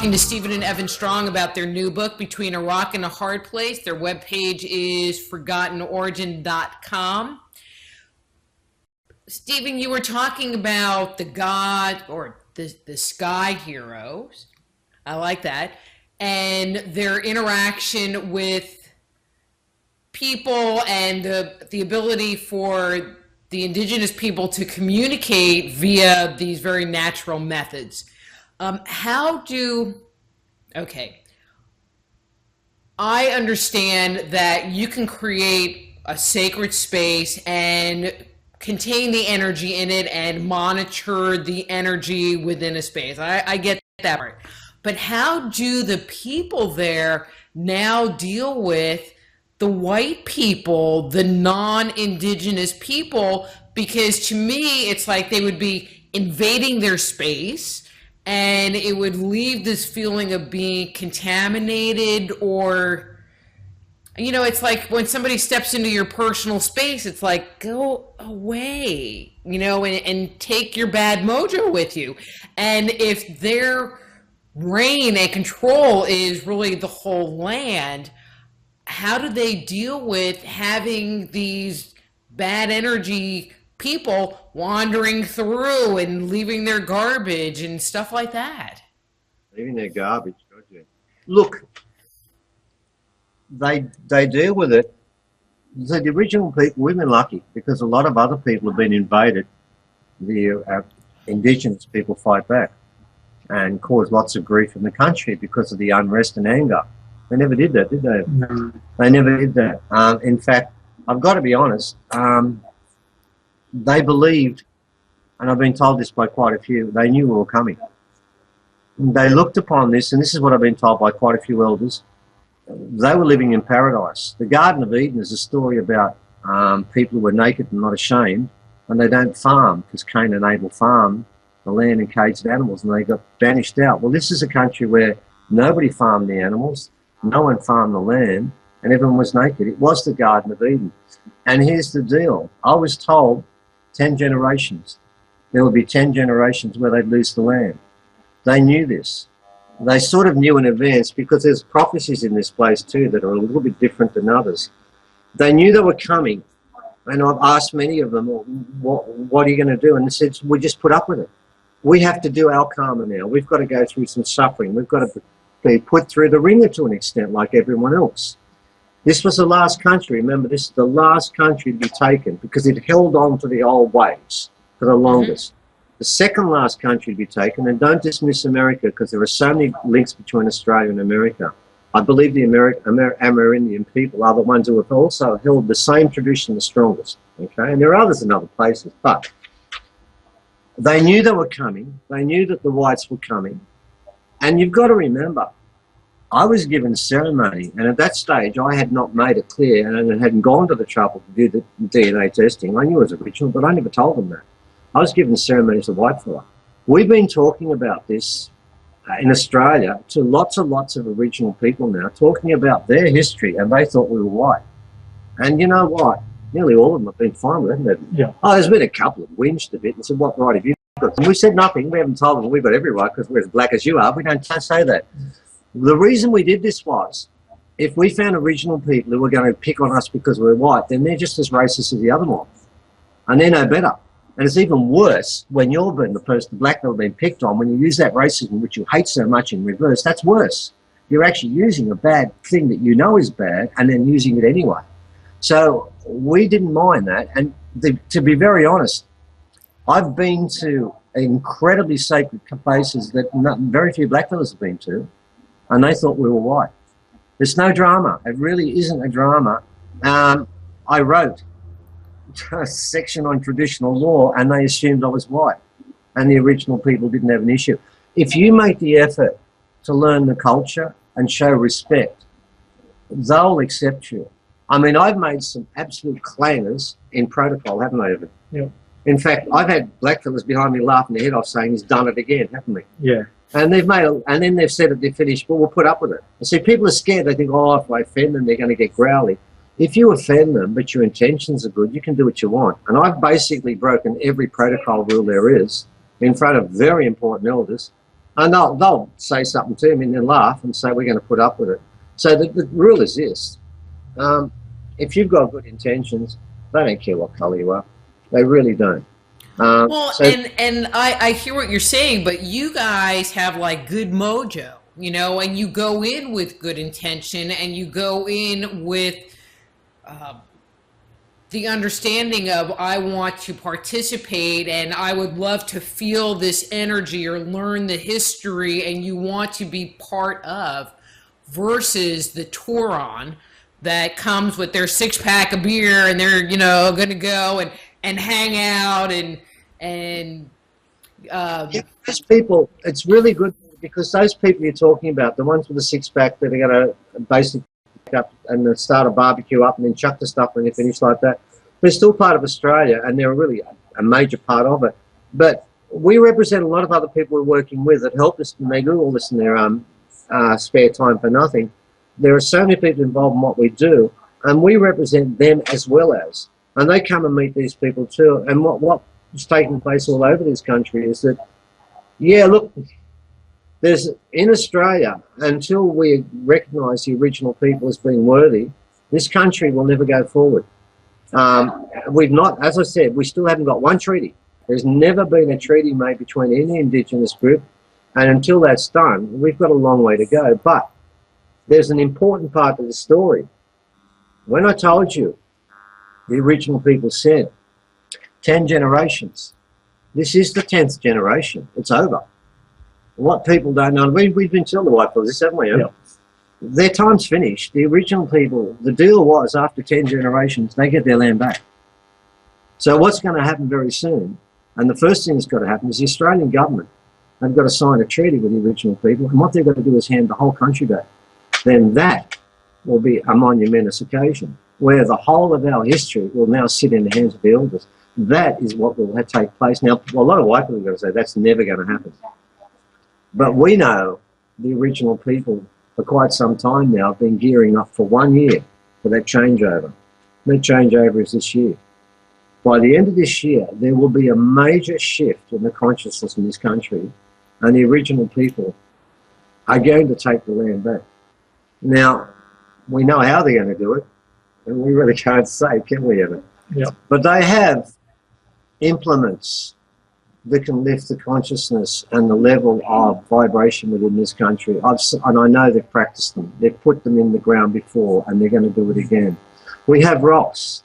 talking to Stephen and Evan Strong about their new book, Between a Rock and a Hard Place. Their webpage is forgottenorigin.com. Stephen, you were talking about the god or the sky heroes. I like that. And their interaction with people and the ability for the indigenous people to communicate via these very natural methods. I understand that you can create a sacred space and contain the energy in it and monitor the energy within a space. I get that part. But how do the people there now deal with the white people, the non-indigenous people? Because to me, it's like they would be invading their space, and it would leave this feeling of being contaminated, or, you know, it's like when somebody steps into your personal space, it's like, go away, you know, and take your bad mojo with you. And if their reign and control is really the whole land, how do they deal with having these bad energy people wandering through and leaving their garbage and stuff like that? Leaving their garbage, gotcha. Look, they deal with it. So the original people, we've been lucky because a lot of other people have been invaded. The indigenous people fight back and cause lots of grief in the country because of the unrest and anger. They never did that, did they? No. They never did that. In fact, I've got to be honest, they believed, and I've been told this by quite a few, they knew we were coming. They looked upon this, and this is what I've been told by quite a few elders, they were living in paradise. The Garden of Eden is a story about people who were naked and not ashamed, and they don't farm, because Cain and Abel farmed the land and caged animals, and they got banished out. Well, this is a country where nobody farmed the animals, no one farmed the land, and everyone was naked. It was the Garden of Eden. And here's the deal. I was told 10 generations. There would be 10 generations where they'd lose the land. They knew this. They sort of knew in advance because there's prophecies in this place too that are a little bit different than others. They knew they were coming. And I've asked many of them, what are you going to do? And they said, we just put up with it. We have to do our karma now. We've got to go through some suffering. We've got to be put through the ringer to an extent like everyone else. This was the last country. Remember, this is the last country to be taken because it held on to the old ways for the longest. The second last country to be taken, and don't dismiss America because there are so many links between Australia and America. I believe the Amerindian people are the ones who have also held the same tradition the strongest. Okay, and there are others in other places, but they knew they were coming. They knew that the whites were coming. And you've got to remember, I was given ceremony, and at that stage I had not made it clear and hadn't gone to the trouble to do the DNA testing. I knew it was original, but I never told them that. I was given ceremony as a white fella. We've been talking about this in Australia to lots and lots of Aboriginal people now, talking about their history, and they thought we were white. And you know what? Nearly all of them have been fine with it, haven't they? Yeah. Oh, there's been a couple that whinged a bit and said, what right have you got? And we said nothing. We haven't told them we've got every right because we're as black as you are. We don't say that. The reason we did this was, if we found Aboriginal people who were going to pick on us because we're white, then they're just as racist as the other one. And they're no better. And it's even worse when you're being the black people being picked on, when you use that racism, which you hate so much in reverse, that's worse. You're actually using a bad thing that you know is bad and then using it anyway. So we didn't mind that. And to be very honest, I've been to incredibly sacred places that very few blackfellas have been to, and they thought we were white. There's no drama. It really isn't a drama. I wrote a section on traditional law, and they assumed I was white, and the original people didn't have an issue. If you make the effort to learn the culture and show respect, they'll accept you. I mean, I've made some absolute clangers in protocol, haven't I, Evan? Yeah. In fact, I've had blackfellas behind me laughing their head off saying he's done it again, haven't we? Yeah. And then they've said that they're finished, but we'll put up with it. And see, people are scared. They think, oh, if I offend them, they're going to get growly. If you offend them, but your intentions are good, you can do what you want. And I've basically broken every protocol rule there is in front of very important elders. And they'll say something to me and then laugh and say, we're going to put up with it. So the rule is this. If you've got good intentions, they don't care what colour you are. They really don't. Well, So and I hear what you're saying, but you guys have like good mojo, you know, and you go in with good intention, and you go in with uh, the understanding of I want to participate, and I would love to feel this energy or learn the history, and you want to be part of, versus the Touron that comes with their 6 pack of beer, and they're, you know, going to go and hang out and yeah, those people, it's really good because those people you're talking about, the ones with the 6 pack that are going to basically pick up and then start a barbecue up and then chuck the stuff when they finish like that, they're still part of Australia and they're really a major part of it. But we represent a lot of other people we're working with that help us, and they do all this in their spare time for nothing. There are so many people involved in what we do, and we represent them as well as, and they come and meet these people too. And what's taking place all over this country is that, yeah, look, there's in Australia, until we recognise the original people as being worthy, this country will never go forward. We've not, as I said, we still haven't got one treaty. There's never been a treaty made between any indigenous group, and until that's done, we've got a long way to go. But there's an important part of the story. When I told you, the original people said, 10 generations. This is the 10th generation. It's over. What people don't know, we've been telling the white fellas this, haven't we? Yeah. Their time's finished. The original people, the deal was after 10 generations, they get their land back. So what's going to happen very soon, and the first thing that's got to happen is the Australian government have got to sign a treaty with the original people, and what they've got to do is hand the whole country back. Then that will be a monumentous occasion where the whole of our history will now sit in the hands of the elders. That is what will take place. Now, a lot of white people are going to say that's never going to happen. But we know the original people for quite some time now have been gearing up for 1 year for that changeover. That changeover is this year. By the end of this year, there will be a major shift in the consciousness in this country, and the original people are going to take the land back. Now, we know how they're going to do it, and we really can't say, can we, ever? Yeah. But they have implements that can lift the consciousness and the level of vibration within this country. And I know they've practiced them. They've put them in the ground before, and they're going to do it again. We have rocks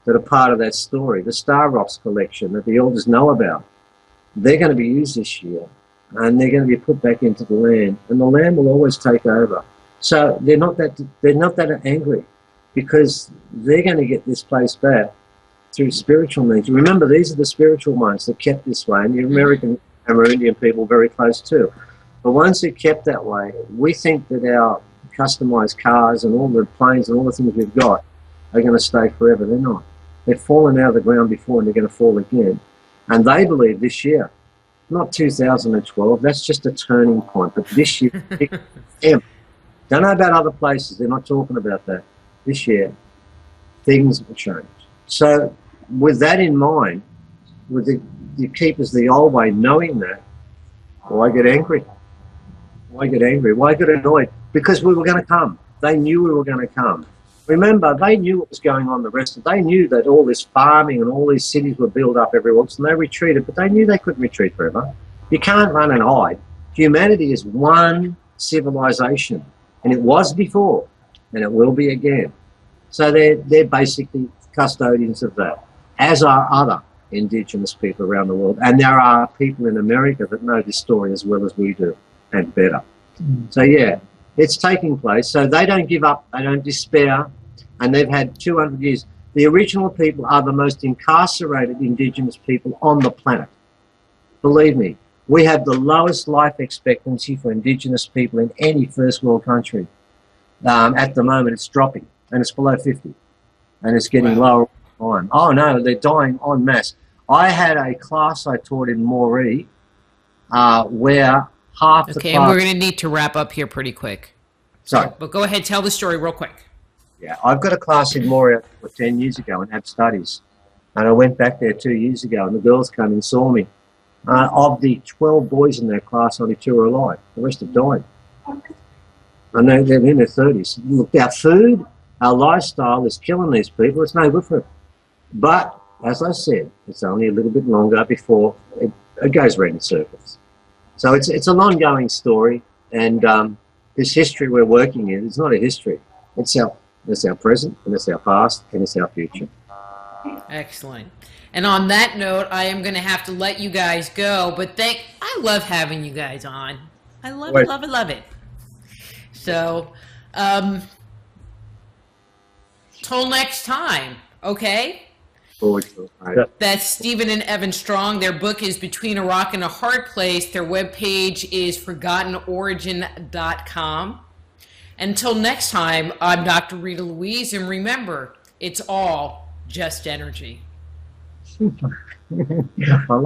that are part of that story, the Star Rocks collection that the elders know about. They're going to be used this year, and they're going to be put back into the land, and the land will always take over. So they're not that angry, because they're going to get this place back through spiritual means. Remember, these are the spiritual minds that kept this way, and the American Amerindian people very close too. But once they're kept that way, we think that our customized cars and all the planes and all the things we've got are going to stay forever. They're not. They've fallen out of the ground before, and they're going to fall again. And they believe this year, not 2012, that's just a turning point, but this year, don't know about other places, they're not talking about that. This year, things will change. So with that in mind, with the keepers the old way, knowing that, why get angry? Why get angry? Why get annoyed? Because we were going to come. They knew we were going to come. Remember, they knew what was going on the rest of it. They knew that all this farming and all these cities were built up everywhere, and they retreated, but they knew they couldn't retreat forever. You can't run and hide. Humanity is one civilization, and it was before, and it will be again. So they're basically custodians of that, as are other indigenous people around the world. And there are people in America that know this story as well as we do, and better. So yeah, it's taking place. So they don't give up, they don't despair, and they've had 200 years. The original people are the most incarcerated indigenous people on the planet. Believe me, we have the lowest life expectancy for indigenous people in any first world country. At the moment, it's dropping, and it's below 50. And it's getting lower all the time. Oh no, they're dying en masse. I had a class I taught in Moree where half the class... Okay, and we're going to need to wrap up here pretty quick. Sorry. But go ahead, tell the story real quick. Yeah, I've got a class in Moree 10 years ago and had studies. And I went back there 2 years ago, and the girls came and saw me. Of the 12 boys in their class, only 2 are alive. The rest have died. And they're in their 30s. Look, our food, our lifestyle is killing these people. It's no good for them. But, as I said, it's only a little bit longer before it goes round in circles. So it's an ongoing story. And this history we're working in is not a history. It's our present, and it's our past, and it's our future. Excellent. And on that note, I am going to have to let you guys go. But I love having you guys on. I love it, love it, love it. So, till next time, okay? Right. That's Stephen and Evan Strong. Their book is Between a Rock and a Hard Place. Their webpage is forgottenorigin.com. Until next time, I'm Dr. Rita Louise, and remember, it's all just energy. I love